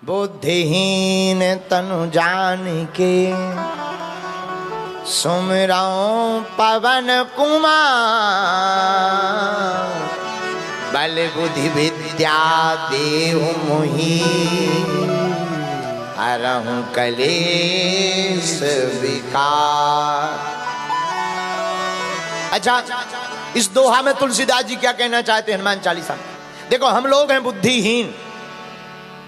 बुद्धिहीन तनु जान के सुमिरऊं पवन कुमार। बल बुद्धि विद्या देहु मोहि हरहु कलेश विकार। अच्छा, इस दोहा में तुलसीदास जी क्या कहना चाहते हैं हनुमान चालीसा में? देखो, हम लोग हैं बुद्धिहीन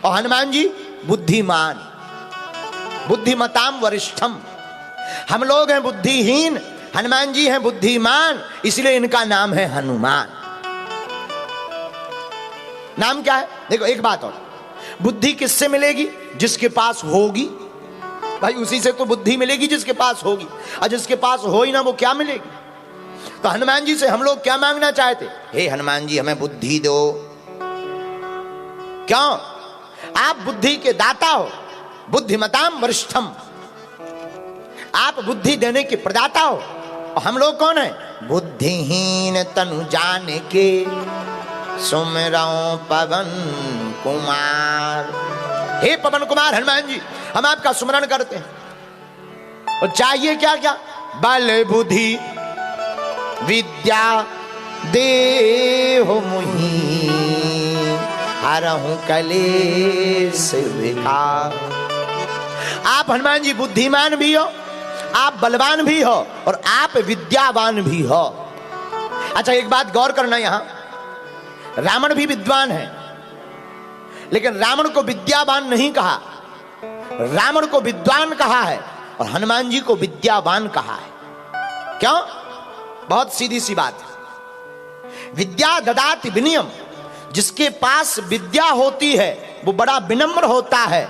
और हनुमान जी बुद्धिमान, बुद्धिमताम वरिष्ठम। हम लोग हैं बुद्धिहीन, हनुमान जी हैं बुद्धिमान, इसलिए इनका नाम है हनुमान। नाम क्या है? देखो, एक बात और, बुद्धि किससे मिलेगी? जिसके पास होगी भाई, उसी से तो बुद्धि मिलेगी जिसके पास होगी, और जिसके पास हो ही ना वो क्या मिलेगी? तो हनुमान जी से हम लोग क्या मांगना चाहते? हे हनुमान जी, हमें बुद्धि दो। क्यों? आप बुद्धि के दाता हो, बुद्धिमताम वरिष्ठम, आप बुद्धि देने के प्रदाता हो। और हम लोग कौन है? बुद्धिहीन तनु जान के सुमिरऊं पवन कुमार। हे पवन कुमार हनुमान जी, हम आपका सुमरण करते हैं। और चाहिए क्या क्या? बल बुद्धि विद्या देहु मोहि हरहु कलेश विकार। आप हनुमान जी बुद्धिमान भी हो, आप बलवान भी हो, और आप विद्यावान भी हो। अच्छा, एक बात गौर करना, यहां रावण भी विद्वान है, लेकिन रावण को विद्यावान नहीं कहा, रावण को विद्वान कहा है, और हनुमान जी को विद्यावान कहा है। क्यों? बहुत सीधी सी बात है। विद्या ददाति विनयम, जिसके पास विद्या होती है वो बड़ा विनम्र होता है।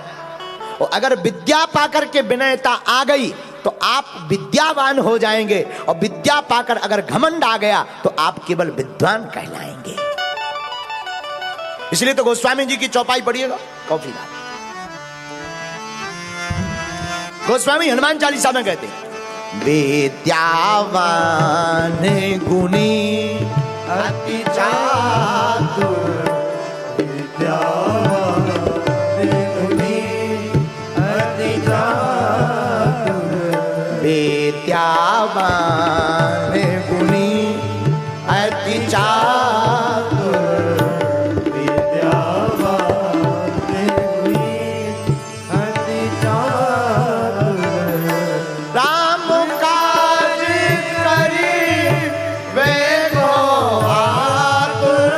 और अगर विद्या पाकर के विनयता आ गई तो आप विद्यावान हो जाएंगे, और विद्या पाकर अगर घमंड आ गया तो आप केवल विद्वान कहलाएंगे। इसलिए तो गोस्वामी जी की चौपाई पढ़िएगा, कॉफी ला। गोस्वामी हनुमान चालीसा में कहते हैं, विद्यावान गुणी अति चातुर, विद्यावान गुणी अति चातुर, विद्यावान गुणी अति चातुर, विद्यावान गुणी अति चातुर। राम काज करी वे को आतुर,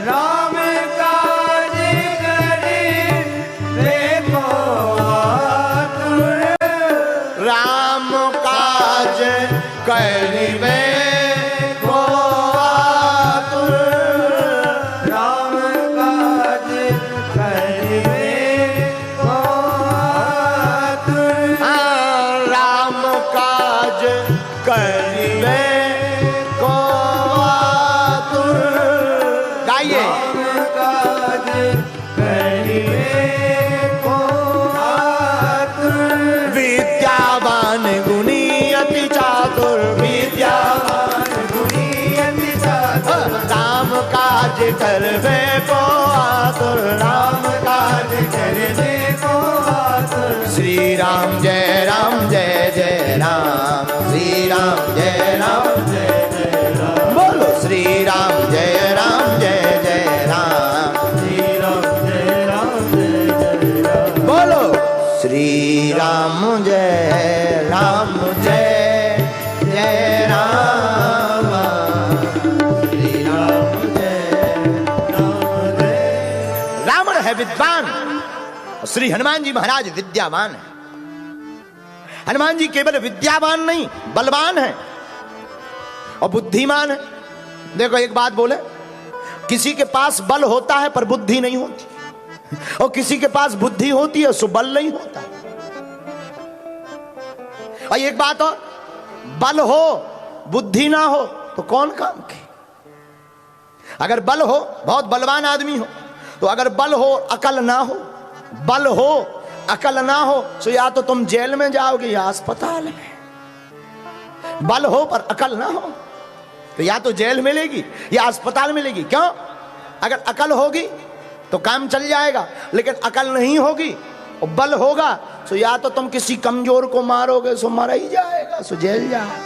राम काज करी वे को आतुर, राम काज करी वे को आतुर, राम काज करी वे को आतुर, राम काज करिवे को आतुर। गाइए, राम काज करिवे को आतुर, विद्यावान गुणी अति चातुर, विद्यावान गुणी अति चातुर, राम काज करवे को आतुर, राम काज करवे को आतुर। श्री राम जय राम जय जय राम, श्री राम जय राम जय जय राम, बोलो श्री राम जय राम जय जय राम, श्री राम जय राम जय जय राम, बोलो श्री राम जय राम जय जय राम, श्री राम जय राम जय। रावण है विद्वान, श्री हनुमान जी महाराज विद्यावान है। हनुमान जी केवल विद्यावान नहीं, बलवान है और बुद्धिमान है। देखो, एक बात बोले, किसी के पास बल होता है पर बुद्धि नहीं होती, और किसी के पास बुद्धि होती है सो बल नहीं होता। और एक बात और, बल हो बुद्धि ना हो तो कौन काम के? अगर बल हो, बहुत बलवान आदमी हो, तो अगर बल हो अकल ना हो, बल हो अकल ना हो, तो या तो तुम जेल में जाओगे या अस्पताल में। बल हो पर अकल ना हो तो या तो जेल मिलेगी या अस्पताल मिलेगी। क्यों? अगर अकल होगी तो काम चल जाएगा, लेकिन अकल नहीं होगी और बल होगा तो या तो तुम किसी कमजोर को मारोगे सो मर ही जाएगा, सो जेल जाए,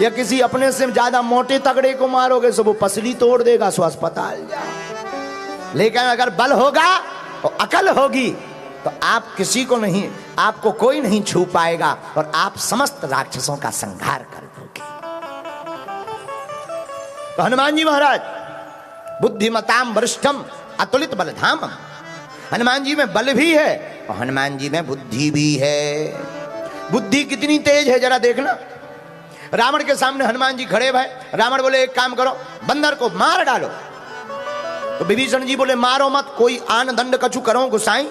या किसी अपने से ज्यादा मोटे तगड़े को मारोगे सो वो पसली तोड़ देगा, सो अस्पताल जाए। लेकिन अगर बल होगा और अकल होगी तो आप किसी को नहीं, आपको कोई नहीं छू पाएगा और आप समस्त राक्षसों का संहार कर दोगे। तो हनुमान जी महाराज बुद्धिमताम वरिष्ठम अतुलित बलधामम, हनुमान जी में बल भी है और हनुमान जी में बुद्धि भी है। बुद्धि कितनी तेज है जरा देखना। रावण के सामने हनुमान जी खड़े भाई, रावण बोले एक काम करो, बंदर को मार डालो। तो विभीषण जी बोले मारो मत, कोई आन दंड कछु करो गुसाई,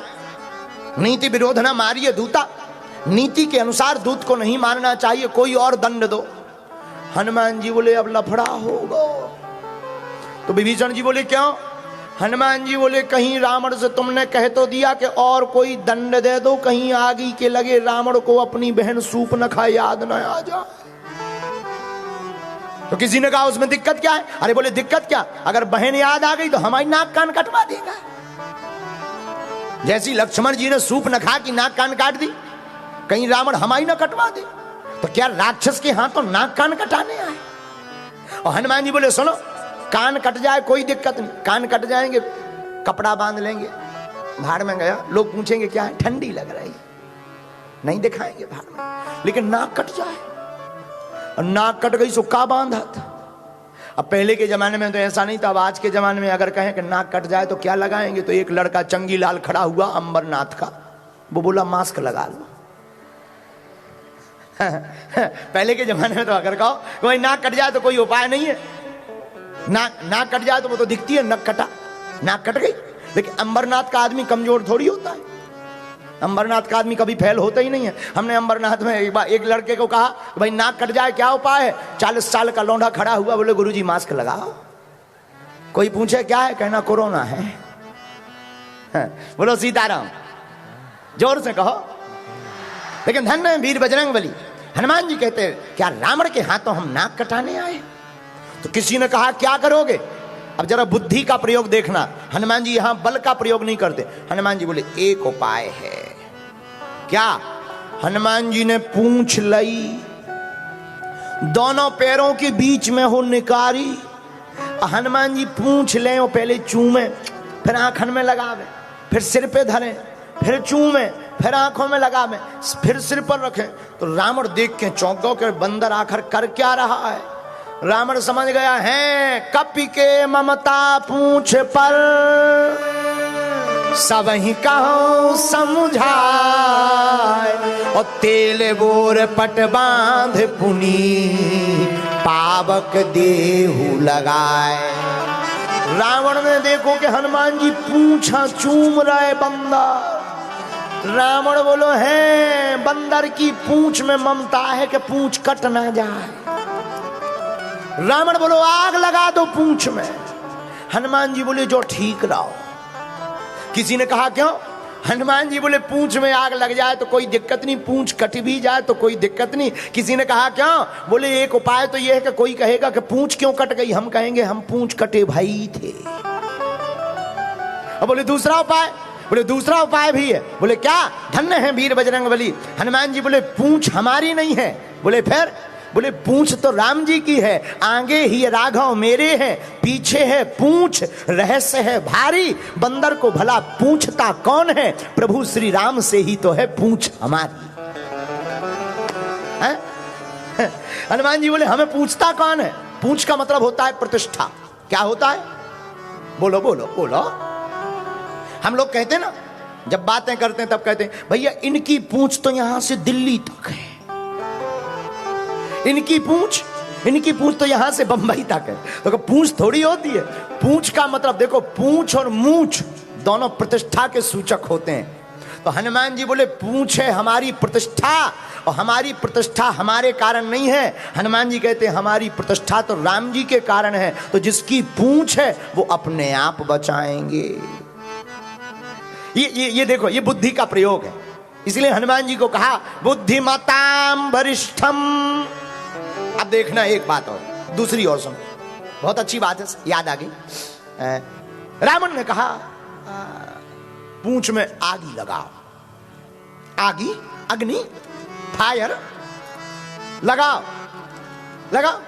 नीति विरोध ना मारिए दूता, नीति के अनुसार दूत को नहीं मारना चाहिए, कोई और दंड दो। हनुमान जी बोले अब लफड़ा होगा। तो विभीषण जी बोले क्यों? हनुमान जी बोले कहीं रावण से तुमने कह तो दिया कि और कोई दंड दे दो, कहीं आगे के लगे रावण को अपनी बहन सूर्पनखा याद न आ जाए। तो किसी ने कहा उसमें दिक्कत क्या है? अरे बोले दिक्कत क्या, अगर बहन याद आ गई तो हमारी नाक कान कटवा देगा। जैसी लक्ष्मण जी ने सूर्पनखा की नाक कान काट दी, कहीं रावण हमारी ना कटवा दे। तो क्या राक्षस के हाथों नाक कान कटाने आए? और हनुमान जी बोले सुनो, कान कट जाए कोई दिक्कत नहीं, कान कट जाएंगे कपड़ा बांध लेंगे, भाड़ में गया, लोग पूछेंगे क्या है, ठंडी लग रही, नहीं दिखाएंगे भाड़ में। लेकिन नाक कट जाए, और नाक कट गई सो का बांधा था। अब पहले के जमाने में तो ऐसा नहीं था, अब आज के जमाने में अगर कहें कि नाक कट जाए तो क्या लगाएंगे, तो एक लड़का चंगी लाल खड़ा हुआ अंबरनाथ का, वो बोला मास्क लगा लो। पहले के जमाने में तो अगर कहो कोई नाक कट जाए तो कोई उपाय नहीं है, नाक कट जाए तो वो तो दिखती है, नक कटा, नाक कट गई। लेकिन अंबरनाथ का आदमी कमजोर थोड़ी होता है, अंबरनाथ का आदमी कभी फेल होता ही नहीं है। हमने अंबरनाथ में एक बार एक लड़के को कहा भाई नाक कट जाए क्या उपाय है, 40 साल का लौंडा खड़ा हुआ, बोले गुरुजी मास्क लगाओ। कोई पूछे क्या है, कहना कोरोना है। बोलो सीताराम, जोर से कहो। लेकिन धन्य है वीर बजरंगबली। हनुमान जी कहते क्या रावण के हाथों हम नाक कटाने आए? तो किसी ने कहा क्या करोगे? अब जरा बुद्धि का प्रयोग देखना, हनुमान जी यहां बल का प्रयोग नहीं करते। हनुमान जी बोले एक उपाय है। क्या? हनुमान जी ने पूंछ लई, दोनों पैरों के बीच में हो निकारी। हनुमान जी पूंछ ले और पहले चूमे, फिर आंखन में लगावे, फिर सिर पे धरे, फिर चूमे, फिर आंखों में लगावे, फिर सिर पर रखे। तो रावण देख के चौंक गो के बंदर आखिर कर क्या रहा है। रावण समझ गया है कपि के ममता पूंछ पर, सब ही कहो समझाए, और तेल बोर पट बांध पुनी, पावक देहु लगाए। रावण ने देखो कि हनुमान जी पूंछा चूम रहे बंदर। रावण बोलो है बंदर की पूंछ में ममता है कि पूंछ कट ना जाए। रावण बोलो आग लगा दो पूंछ में। हनुमान जी बोले जो ठीक रहो। किसी ने कहा क्यों? हनुमान जी बोले पूंछ में आग लग जाए तो कोई दिक्कत नहीं, पूंछ कट भी जाए तो कोई दिक्कत नहीं। किसी ने कहा क्यों? बोले एक उपाय तो यह है कि कोई कहेगा कि पूंछ क्यों कट गई, हम कहेंगे हम पूंछ कटे भाई थे। और बोले दूसरा उपाय? बोले दूसरा उपाय भी है। बोले क्या? धन्य है वीर बजरंगबली। हनुमान जी बोले पूंछ हमारी नहीं है। बोले फिर? बोले पूंछ तो राम जी की है, आगे ही राघव मेरे हैं, पीछे है पूंछ, रहस्य है भारी, बंदर को भला पूंछता कौन है, प्रभु श्री राम से ही तो है पूंछ हमारी। हनुमान जी बोले हमें पूछता कौन है? पूंछ का मतलब होता है प्रतिष्ठा। क्या होता है? बोलो बोलो बोलो। हम लोग कहते हैं ना, जब बातें करते हैं तब कहते हैं भैया इनकी पूंछ तो यहां से दिल्ली तक है, इनकी पूंछ तो यहां से बंबई तक है। तो पूंछ थोड़ी होती है। पूंछ का मतलब देखो, पूंछ और मूंछ दोनों प्रतिष्ठा के सूचक होते हैं। तो हनुमान जी बोले पूंछ है हमारी प्रतिष्ठा, और हमारी प्रतिष्ठा हमारे कारण नहीं है। हनुमान जी कहते हैं हमारी प्रतिष्ठा तो राम जी के कारण है, तो जिसकी पूंछ है वो अपने आप बचाएंगे। ये देखो, ये बुद्धि का प्रयोग है। इसलिए हनुमान जी को कहा बुद्धिमताम वरिष्ठम। अब देखना एक बात और, दूसरी और सुनो, बहुत अच्छी बात है, याद आ गई। रावण ने कहा पूंछ में आगी लगाओ। आगी, अग्नि, फायर लगाओ, लगाओ।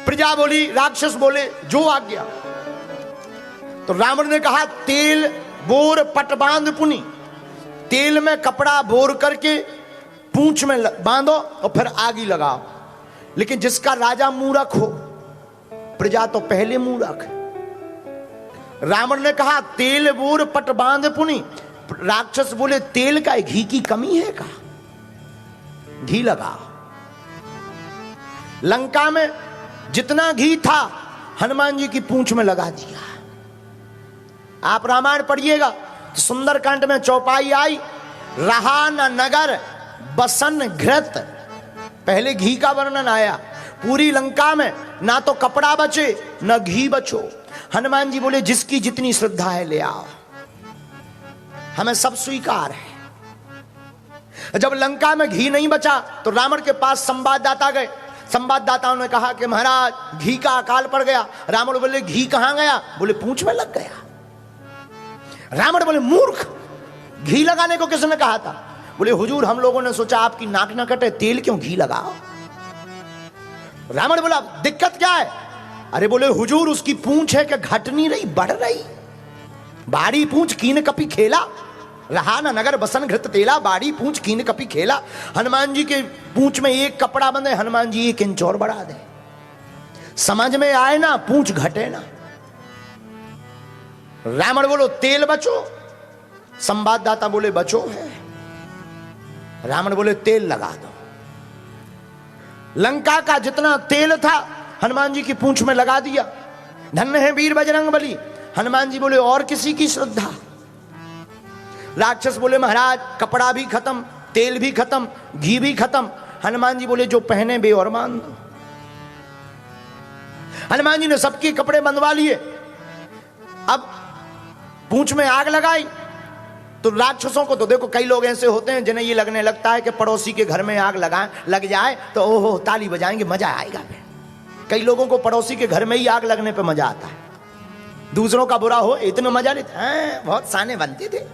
प्रजा बोली, राक्षस बोले, जो आज्ञा। तो रावण ने कहा, तेल बोर पट बांध पुनी, तेल में कपड़ा बोर करके पूंछ में बांधो और फिर आगी लगाओ। लेकिन जिसका राजा मूर्ख हो, प्रजा तो पहले मूर्ख। रावण ने कहा, तेल बोर पट बांध पुनी। राक्षस बोले, तेल का घी की कमी है का? घी लगाओ। लंका में जितना घी था हनुमान जी की पूंछ में लगा दिया। आप रामायण पढ़िएगा तो सुंदरकांड में चौपाई आई, रहा न नगर बसन घृत। पहले घी का वर्णन आया। पूरी लंका में ना तो कपड़ा बचे न घी बचो। हनुमान जी बोले, जिसकी जितनी श्रद्धा है ले आओ, हमें सब स्वीकार है। जब लंका में घी नहीं बचा तो रावण के पास संवाददाता गए। संवाददाताओं ने कहा कि महाराज घी का अकाल पड़ गया। रावण बोले, घी कहां गया? बोले, पूंछ में लग गया। रावण बोले, मूर्ख, घी लगाने को किसने कहा था? बोले, हुजूर हम लोगों ने सोचा आपकी नाक न कटे, तेल क्यों घी लगाओ। रावण बोला, दिक्कत क्या है? अरे बोले, हुजूर उसकी पूंछ है कि घट नहीं रही, बढ़ रही। बाड़ी पूंछ कीन कपी खेला, रहा ना नगर बसन घृत तेला। बाड़ी पूंछ कीन कपी खेला। हनुमान जी के पूंछ में एक कपड़ा बंधे, हनुमान जी 1 इंच और बढ़ा दे। समझ में आए ना, पूंछ घटे ना। रावण बोलो, तेल बचो। संवाददाता बोले, बचो है। रावण बोले, तेल लगा दो। लंका का जितना तेल था हनुमान जी की पूंछ में लगा दिया। धन्य है वीर बजरंगबली। हनुमान जी बोले, और किसी की श्रद्धा? राक्षस बोले, महाराज कपड़ा भी खत्म, तेल भी खत्म, घी भी खत्म। हनुमान जी बोले, जो पहने बेओरमान दो। हनुमान जी ने सबके कपड़े बंधवा लिए। अब पूंछ में आग लगाई तो राक्षसों को तो देखो, कई लोग ऐसे होते हैं जिन्हें ये लगने लगता है कि पड़ोसी के घर में आग लग जाए तो ओहो ताली बजाएंगे, मजा आएगा। कई लोगों को पड़ोसी के घर में ही आग लगने पे मजा आता है। दूसरों का बुरा हो इतना मजा लेते हैं, बहुत साने बनते थे।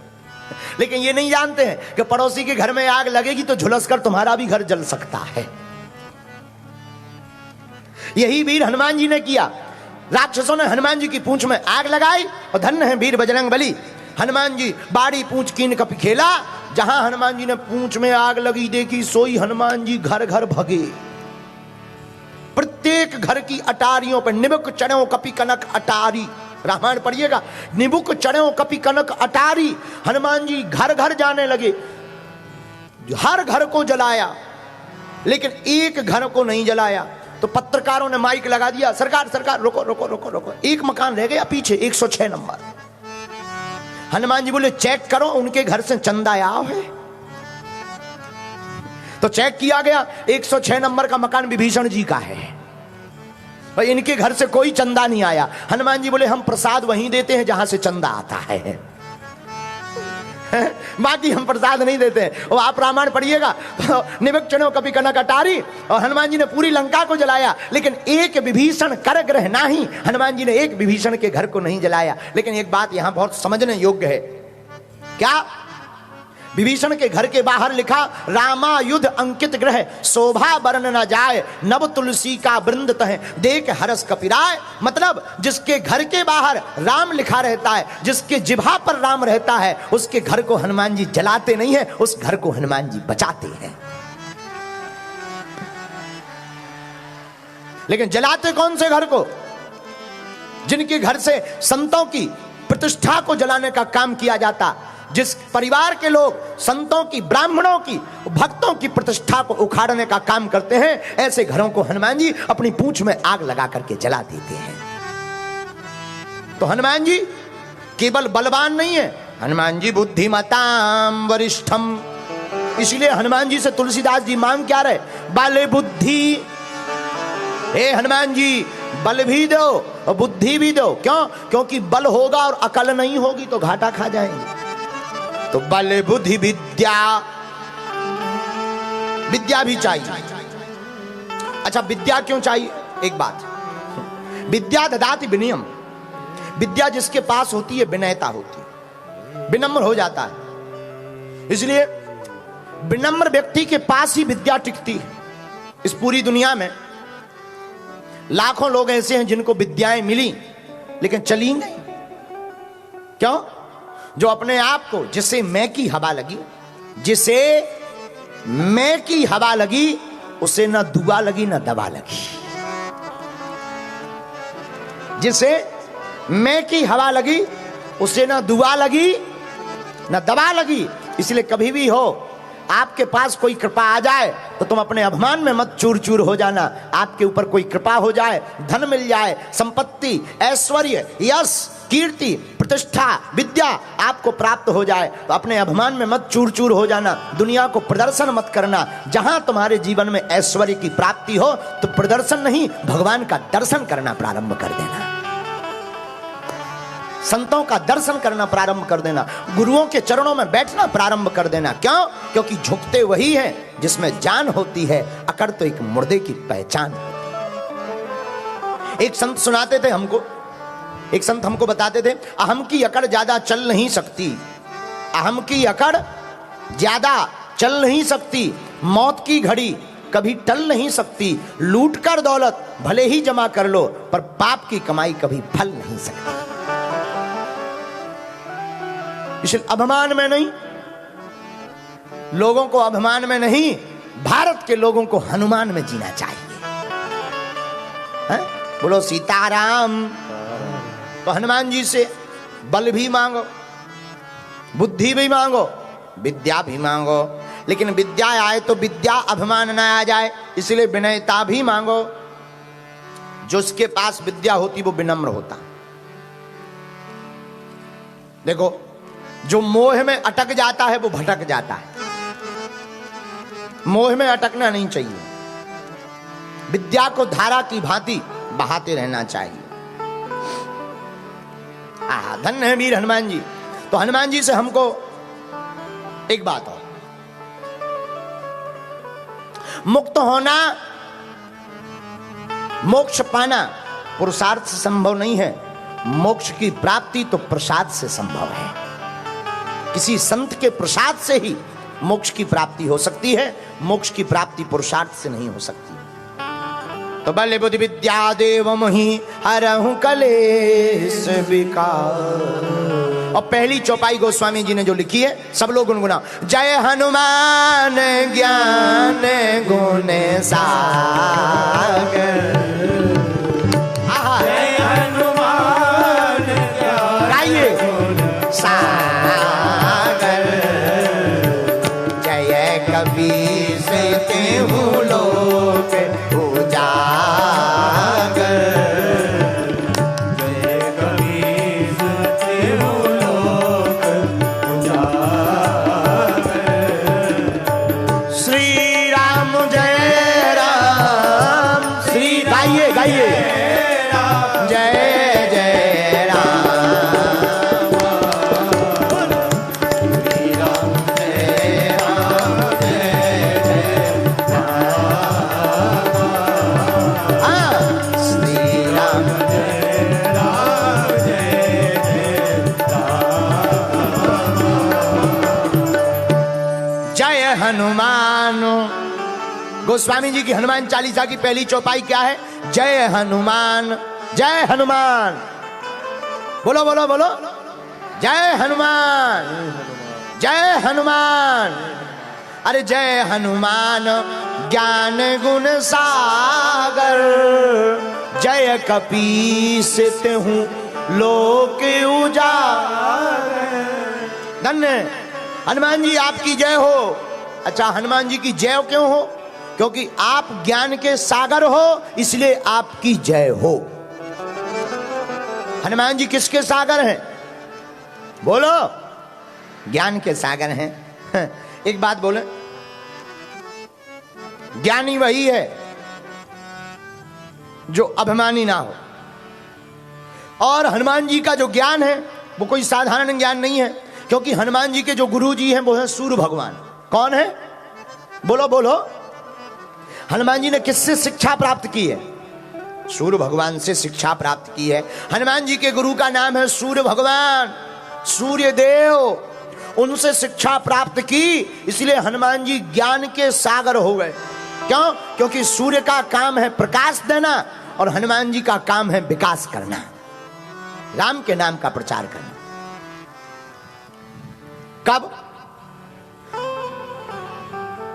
लेकिन ये नहीं जानते हैं कि पड़ोसी के घर में आग लगेगी तो झुलस कर तुम्हारा भी घर जल सकता है। यही वीर हनुमान जी ने किया। राक्षसों ने हनुमान जी की पूंछ में आग लगाई और धन्य है वीर बजरंगबली। हनुमान जी बाड़ी पूंछ कीन कपी खेला। जहां हनुमान जी ने पूंछ में आग लगी देखी, सोई हनुमान जी घर घर भगे। प्रत्येक घर की अटारियों पर निबुक चढ़ो कपि कनक अटारी। रामायण पढ़िएगा, निबुक चढ़ो कपि कनक अटारी। हनुमान जी घर घर जाने लगे, हर घर को जलाया, लेकिन एक घर को नहीं जलाया। तो पत्रकारों ने माइक लगा दिया, सरकार सरकार रुको रुको रुको रुको, एक मकान रह गया पीछे 106 नंबर। हनुमान जी बोले, चेक करो उनके घर से चंदा आया है। तो चेक किया गया, 106 नंबर का मकान विभीषण जी का है और इनके घर से कोई चंदा नहीं आया। हनुमान जी बोले, हम प्रसाद वहीं देते हैं जहां से चंदा आता है, बाकी हम प्रसाद नहीं देते हैं। और आप रामायण पढ़िएगा, निबक चढ़ो कपि कनक अटारी। और हनुमान जी ने पूरी लंका को जलाया, लेकिन एक विभीषण कर ग्रह नाही। हनुमान जी ने एक विभीषण के घर को नहीं जलाया। लेकिन एक बात यहां बहुत समझने योग्य है। क्या? विभीषण के घर के बाहर लिखा, रामायुध अंकित ग्रह, शोभा वर्ण न जाए, नव तुलसी का वृंद तह, देख हरस कपिराय। मतलब जिसके घर के बाहर राम लिखा रहता है, जिसके जिभा पर राम रहता है, उसके घर को हनुमान जी जलाते नहीं है, उस घर को हनुमान जी बचाते हैं। लेकिन जलाते कौन से घर को? जिनके घर से संतों की प्रतिष्ठा को जलाने का काम किया जाता। जिस परिवार के लोग संतों की, ब्राह्मणों की, भक्तों की प्रतिष्ठा को उखाड़ने का काम करते हैं, ऐसे घरों को हनुमान जी अपनी पूंछ में आग लगा करके जला देते हैं। तो हनुमान जी केवल बलवान नहीं है, हनुमान जी बुद्धिमताम वरिष्ठम। इसलिए हनुमान जी से तुलसीदास जी मांग क्या रहे? बल बुद्धि। हे हनुमान जी, बल भी दो और बुद्धि भी दो। क्यों? क्योंकि बल होगा और अकल नहीं होगी तो घाटा खा जाएंगे। तो बल बुद्धि विद्या, विद्या भी चाहिए। अच्छा, विद्या क्यों चाहिए? एक बात, विद्या ददाति विनयम। विद्या जिसके पास होती है विनयता होती है, विनम्र हो जाता है। इसलिए विनम्र व्यक्ति के पास ही विद्या टिकती है। इस पूरी दुनिया में लाखों लोग ऐसे हैं जिनको विद्याएं मिली लेकिन चली नहीं। क्यों? जो अपने आप को, जिसे मैं की हवा लगी, जिसे मैं की हवा लगी, उसे ना दुआ लगी ना दवा लगी। जिसे मैं की हवा लगी उसे ना दुआ लगी ना दवा लगी। इसलिए कभी भी हो आपके पास कोई कृपा आ जाए तो तुम अपने अभिमान में मत चूर चूर हो जाना। आपके ऊपर कोई कृपा हो जाए, धन मिल जाए, संपत्ति, ऐश्वर्य, यश, कीर्ति, प्रतिष्ठा, विद्या आपको प्राप्त हो जाए तो अपने अभिमान में मत चूर चूर हो जाना। दुनिया को प्रदर्शन मत करना। जहां तुम्हारे जीवन में ऐश्वर्य की प्राप्ति हो तो प्रदर्शन नहीं, भगवान का दर्शन करना प्रारंभ कर देना, संतों का दर्शन करना प्रारंभ कर देना, गुरुओं के चरणों में बैठना प्रारंभ कर देना। क्यों? क्योंकि झुकते वही हैं जिसमें जान होती है, अकड़ तो एक मुर्दे की पहचान। एक संत सुनाते थे हमको, एक संत हमको बताते थे, अहम की अकड़ ज्यादा चल नहीं सकती, अहम की अकड़ ज्यादा चल नहीं सकती, मौत की घड़ी कभी टल नहीं सकती, लूट कर दौलत भले ही जमा कर लो पर पाप की कमाई कभी फल नहीं सकती। इसलिए अभिमान में नहीं, लोगों को अभिमान में नहीं, भारत के लोगों को हनुमान में जीना चाहिए। है? बोलो सीताराम। तो हनुमान जी से बल भी मांगो, बुद्धि भी मांगो, विद्या भी मांगो, लेकिन विद्या आए तो विद्या अभिमान न आ जाए, इसलिए विनयता भी मांगो। जो उसके पास विद्या होती वो विनम्र होता। देखो, जो मोह में अटक जाता है वो भटक जाता है। मोह में अटकना नहीं चाहिए, विद्या को धारा की भांति बहाते रहना चाहिए। धन्य है वीर हनुमान जी। तो हनुमान जी से हमको एक बात और, मुक्त होना, मोक्ष पाना पुरुषार्थ से संभव नहीं है, मोक्ष की प्राप्ति तो प्रसाद से संभव है। किसी संत के प्रसाद से ही मोक्ष की प्राप्ति हो सकती है, मोक्ष की प्राप्ति पुरुषार्थ से नहीं हो सकती। तो बल बुद्धि विद्या देव मोहि हरहु कलेश विकार। और पहली चौपाई गोस्वामी जी ने जो लिखी है, सब लोग गुनगुना, जय हनुमान ज्ञान गुण सागर। जय हनुमान गाइए सागर, जय कबीर से तेहु लोक उजागर, जय कबीर से तेहु लोक उजागर। श्री राम जय राम, श्री गाइए गाइए, जय जय राम, श्री राम जय राम, जय जय राम, श्री राम जय राम, जय जय राम। जय हनुमान। गोस्वामी जी की हनुमान चालीसा की पहली चौपाई क्या है? जय हनुमान, जय हनुमान। बोलो बोलो बोलो, जय हनुमान, जय हनुमान। अरे जय हनुमान ज्ञान गुण सागर, जय कपीस तेहु लोक उजागर। धन्य हनुमान जी, आपकी जय हो। अच्छा, हनुमान जी की जय क्यों हो? क्योंकि आप ज्ञान के सागर हो, इसलिए आपकी जय हो। हनुमान जी किसके सागर हैं? बोलो, ज्ञान के सागर हैं। एक बात बोले, ज्ञानी वही है जो अभिमानी ना हो। और हनुमान जी का जो ज्ञान है वो कोई साधारण ज्ञान नहीं है, क्योंकि हनुमान जी के जो गुरु जी हैं वो है सूर्य भगवान। कौन है? बोलो बोलो। हनुमान जी ने किससे शिक्षा प्राप्त की है? सूर्य भगवान से शिक्षा प्राप्त की है। हनुमान जी के गुरु का नाम है सूर्य भगवान, सूर्य देव। उनसे शिक्षा प्राप्त की, इसलिए हनुमान जी ज्ञान के सागर हो गए। क्यों? क्योंकि सूर्य का काम है प्रकाश देना और हनुमान जी का काम है विकास करना, राम के नाम का प्रचार करना। कब?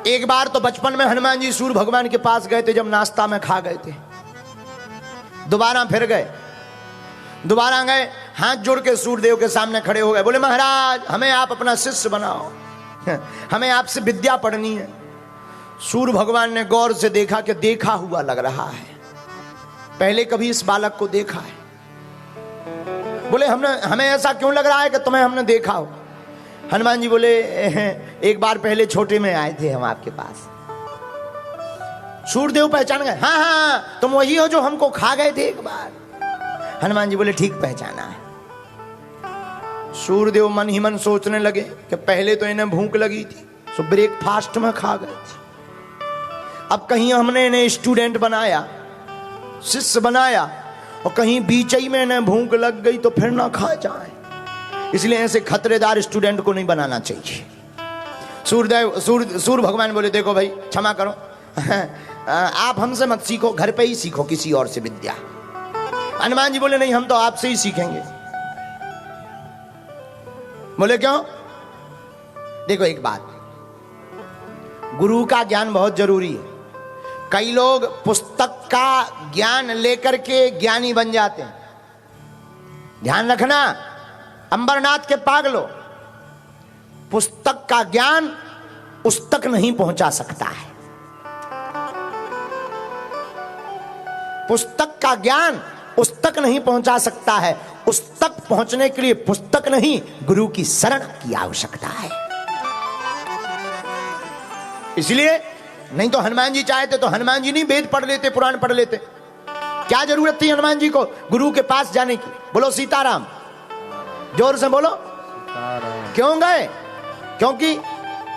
एक बार तो बचपन में हनुमान जी सूर्य भगवान के पास गए थे, जब नाश्ता में खा गए थे। दोबारा फिर गए, दोबारा गए, हाथ जोड़ के सूर्यदेव के सामने खड़े हो गए। बोले महाराज हमें आप अपना शिष्य बनाओ, हमें आपसे विद्या पढ़नी है। सूर्य भगवान ने गौर से देखा कि देखा हुआ लग रहा है, पहले कभी इस बालक को देखा है। बोले हमें ऐसा क्यों लग रहा है कि तुम्हें हमने देखा हो? हनुमान जी बोले एक बार पहले छोटे में आए थे हम आपके पास। सूर्यदेव पहचान गए, हाँ हाँ तुम वही हो जो हमको खा गए थे एक बार। हनुमान जी बोले ठीक पहचाना है। सूर्यदेव मन ही मन सोचने लगे कि पहले तो इन्हें भूख लगी थी, सो ब्रेकफास्ट में खा गए थे। अब कहीं हमने इन्हें स्टूडेंट बनाया, शिष्य बनाया, और कहीं बीच ही में इन्हें भूख लग गई तो फिर ना खा जाए, इसलिए ऐसे खतरेदार स्टूडेंट को नहीं बनाना चाहिए। सूर्य भगवान बोले देखो भाई क्षमा करो, आप हमसे मत सीखो, घर पे ही सीखो किसी और से विद्या। हनुमान जी बोले नहीं हम तो आपसे ही सीखेंगे। बोले क्यों? देखो एक बात, गुरु का ज्ञान बहुत जरूरी है। कई लोग पुस्तक का ज्ञान लेकर के ज्ञानी बन जाते हैं। ध्यान रखना अंबरनाथ के पागलो, पुस्तक का ज्ञान उस तक नहीं पहुंचा सकता है। पुस्तक का ज्ञान उस तक नहीं पहुंचा सकता है। उस तक पहुंचने के लिए पुस्तक नहीं, गुरु की शरण की आवश्यकता है। इसलिए नहीं तो हनुमान जी चाहते तो हनुमान जी नहीं वेद पढ़ लेते, पुराण पढ़ लेते। क्या जरूरत थी हनुमान जी को गुरु के पास जाने की? बोलो सीताराम, जोर से बोलो। क्यों गए? क्योंकि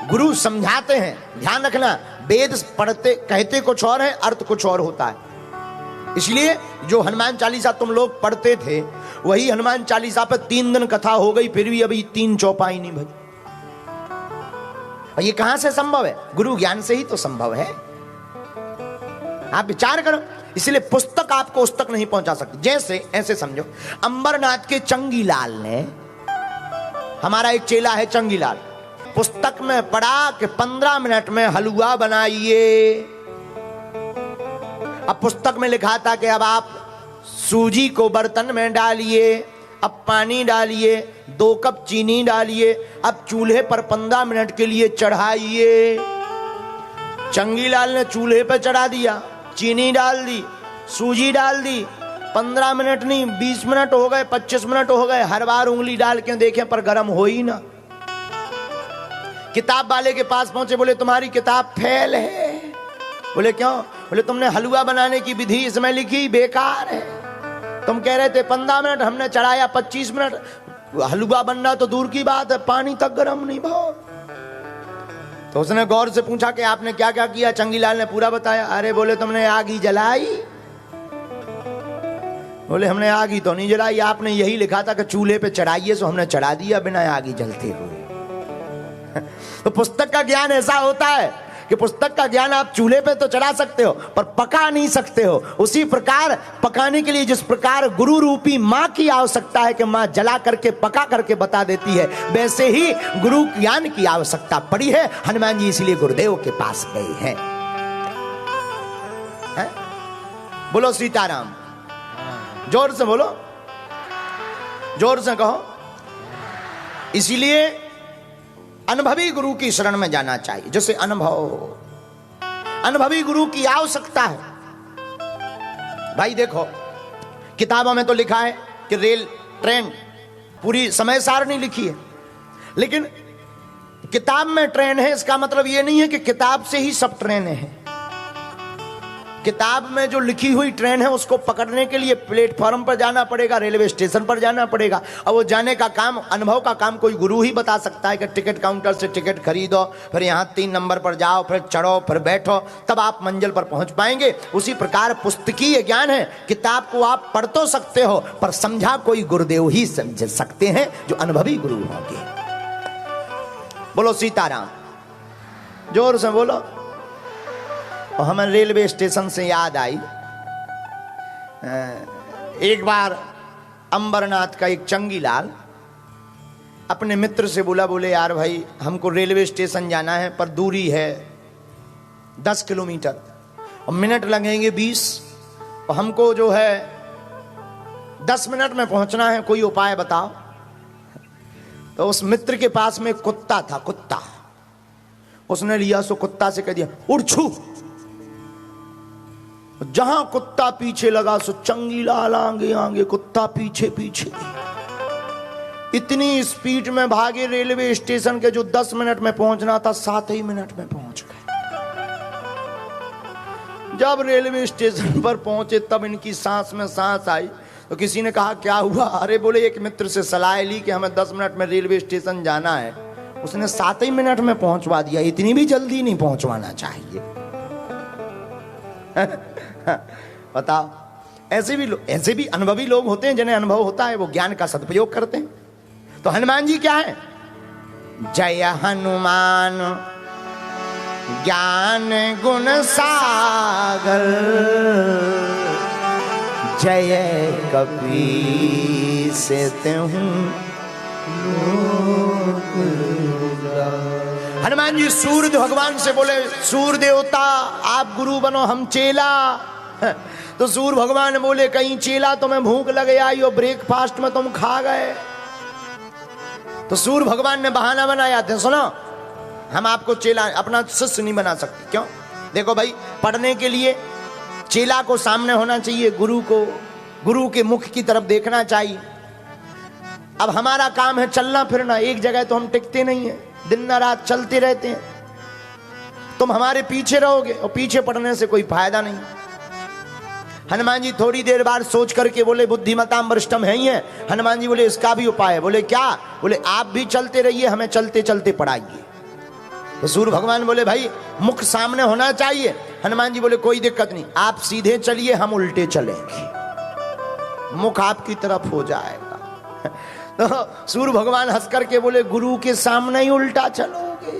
गुरु समझाते हैं। ध्यान रखना, वेद पढ़ते कहते कुछ और है, अर्थ कुछ और होता है। इसलिए जो हनुमान चालीसा तुम लोग पढ़ते थे, वही हनुमान चालीसा पर 3 दिन कथा हो गई, फिर भी अभी 3 चौपाई नहीं भजी। और ये कहां से संभव है? गुरु ज्ञान से ही तो संभव है। आप विचार करो। इसलिए पुस्तक आपको उस तक नहीं पहुंचा सकती। जैसे ऐसे समझो, अंबरनाथ के चंगीलाल ने, हमारा एक चेला है चंगीलाल, पुस्तक में पढ़ा कि 15 मिनट में हलवा बनाइए। अब पुस्तक में लिखा था कि अब आप सूजी को बर्तन में डालिए, अब पानी डालिए, 2 कप चीनी डालिए, अब चूल्हे पर 15 मिनट के लिए चढ़ाइए। चंगीलाल ने चूल्हे पर चढ़ा दिया, चीनी डाल दी, सूजी डाल दी। 15 मिनट नहीं 20 मिनट हो गए, 25 मिनट हो गए, हर बार उंगली डाल के देखें पर गर्म हो ही ना। किताब वाले के पास पहुंचे, बोले तुम्हारी किताब फेल है। बोले क्यों? बोले तुमने हलवा बनाने की विधि इसमें लिखी बेकार है। तुम कह रहे थे 15 मिनट, हमने चढ़ाया 25 मिनट। हलवा बनना तो दूर की बात है, पानी तक गर्म नहीं भाव। तो उसने गौर से पूछा कि आपने क्या क्या किया? चंगीलाल ने पूरा बताया। अरे बोले तुमने आग ही जलाई? बोले हमने आग ही तो नहीं जलाई, आपने यही लिखा था कि चूल्हे पे चढ़ाइए, सो हमने चढ़ा दिया बिना आग ही जलते हुए। तो पुस्तक का ज्ञान ऐसा होता है कि पुस्तक का ज्ञान आप चूल्हे पे तो चढ़ा सकते हो पर पका नहीं सकते हो। उसी प्रकार पकाने के लिए जिस प्रकार गुरु रूपी मां की आवश्यकता है कि मां जला करके पका करके बता देती है, वैसे ही गुरु ज्ञान की आवश्यकता पड़ी है। हनुमान जी इसलिए गुरुदेव के पास गए हैं। बोलो सीताराम, जोर से बोलो, जोर से कहो। इसीलिए अनुभवी गुरु की शरण में जाना चाहिए। जैसे अनुभवी गुरु की आवश्यकता है। भाई देखो, किताबों में तो लिखा है कि रेल ट्रेन पूरी समय सारणी लिखी है, लेकिन किताब में ट्रेन है इसका मतलब यह नहीं है कि किताब से ही सब ट्रेनें हैं। किताब में जो लिखी हुई ट्रेन है उसको पकड़ने के लिए प्लेटफॉर्म पर जाना पड़ेगा, रेलवे स्टेशन पर जाना पड़ेगा। और वो जाने का काम, अनुभव का काम कोई गुरु ही बता सकता है कि टिकट काउंटर से टिकट खरीदो, फिर यहाँ 3 नंबर पर जाओ, फिर चढ़ो, फिर बैठो, तब आप मंजिल पर पहुंच पाएंगे। उसी प्रकार पुस्तकीय ज्ञान है, किताब को आप पढ़ तो सकते हो पर समझा कोई गुरुदेव ही समझ सकते हैं जो अनुभवी गुरु होंगे। बोलो सीताराम, जोर से बोलो। और हमें रेलवे स्टेशन से याद आई, एक बार अंबरनाथ का एक चंगीलाल अपने मित्र से बोले यार भाई हमको रेलवे स्टेशन जाना है पर दूरी है 10 किलोमीटर और मिनट लगेंगे 20, और हमको जो है 10 मिनट में पहुंचना है, कोई उपाय बताओ। तो उस मित्र के पास में कुत्ता था, कुत्ता। उसने लिया सो कुत्ता से कह दिया उड़ छू। जहां कुत्ता पीछे लगा सो चंगीलाल आगे आगे, कुत्ता पीछे पीछे। इतनी स्पीड में भागे रेलवे स्टेशन के जो 10 मिनट में पहुंचना था 7 ही मिनट में पहुंच गए। जब रेलवे स्टेशन पर पहुंचे तब इनकी सांस में सांस आई। तो किसी ने कहा क्या हुआ? अरे बोले एक मित्र से सलाह ली कि हमें 10 मिनट में रेलवे स्टेशन जाना है, उसने 7 ही मिनट में पहुंचवा दिया। इतनी भी जल्दी नहीं पहुंचवाना चाहिए। बताओ, ऐसे भी अनुभवी लोग होते हैं, जिन्हें अनुभव होता है वो ज्ञान का सदुपयोग करते हैं। तो हनुमान जी क्या है? जय हनुमान ज्ञान गुण सागर, जय कपीस तिहुँ। हनुमान जी सूर्य भगवान से बोले सूर्य देवता आप गुरु बनो, हम चेला। तो सूर्य भगवान बोले कहीं चेला तुम्हें भूख लगे आई और ब्रेकफास्ट में तुम खा गए। तो सूर्य भगवान ने बहाना बनाया था, सुनो हम आपको चेला अपना शिष्य नहीं बना सकते। क्यों? देखो भाई, पढ़ने के लिए चेला को सामने होना चाहिए, गुरु के मुख की तरफ देखना चाहिए। अब हमारा काम है चलना फिरना, एक जगह तो हम टिकते नहीं है, दिन रात चलते रहते हैं। तुम हमारे पीछे रहोगे और पीछे पड़ने से कोई फायदा नहीं। हनुमान जी थोड़ी देर बाद सोच करके बोले बुद्धिमताम वरिष्ठम है ही है। हनुमान जी बोले इसका भी उपाय है। बोले क्या? बोले आप भी चलते रहिए, हमें चलते चलते पढ़ाइए। तो सूर्य भगवान बोले भाई मुख सामने होना चाहिए। हनुमान जी बोले कोई दिक्कत नहीं, आप सीधे चलिए, हम उल्टे चलेंगे, मुख आपकी तरफ हो जाएगा। तो सूर्य भगवान हंस करके बोले गुरु के सामने ही उल्टा चलोगे,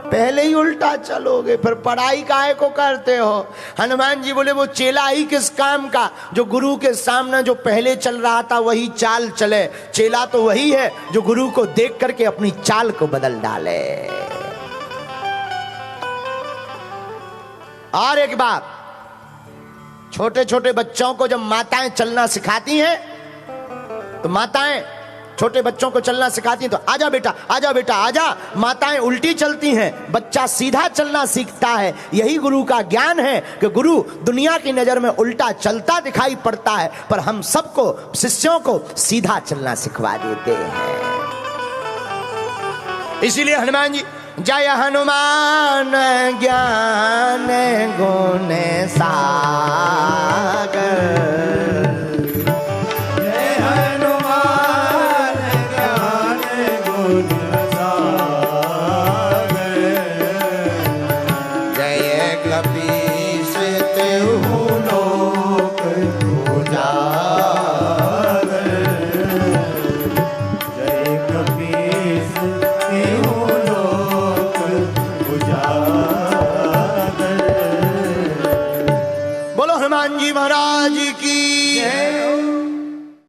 पहले ही उल्टा चलोगे, फिर पढ़ाई काहे को करते हो? हनुमान जी बोले वो चेला ही किस काम का जो गुरु के सामने जो पहले चल रहा था वही चाल चले। चेला तो वही है जो गुरु को देख करके अपनी चाल को बदल डाले। और एक बात, छोटे छोटे बच्चों को जब माताएं चलना सिखाती हैं तो माताएं छोटे बच्चों को चलना सिखाती हैं तो आजा बेटा आजा बेटा आजा, माताएं उल्टी चलती हैं, बच्चा सीधा चलना सीखता है। यही गुरु का ज्ञान है कि गुरु दुनिया की नजर में उल्टा चलता दिखाई पड़ता है पर हम सबको शिष्यों को सीधा चलना सिखवा देते हैं। इसीलिए हनुमान जी जय हनुमान ज्ञान गुण सागर,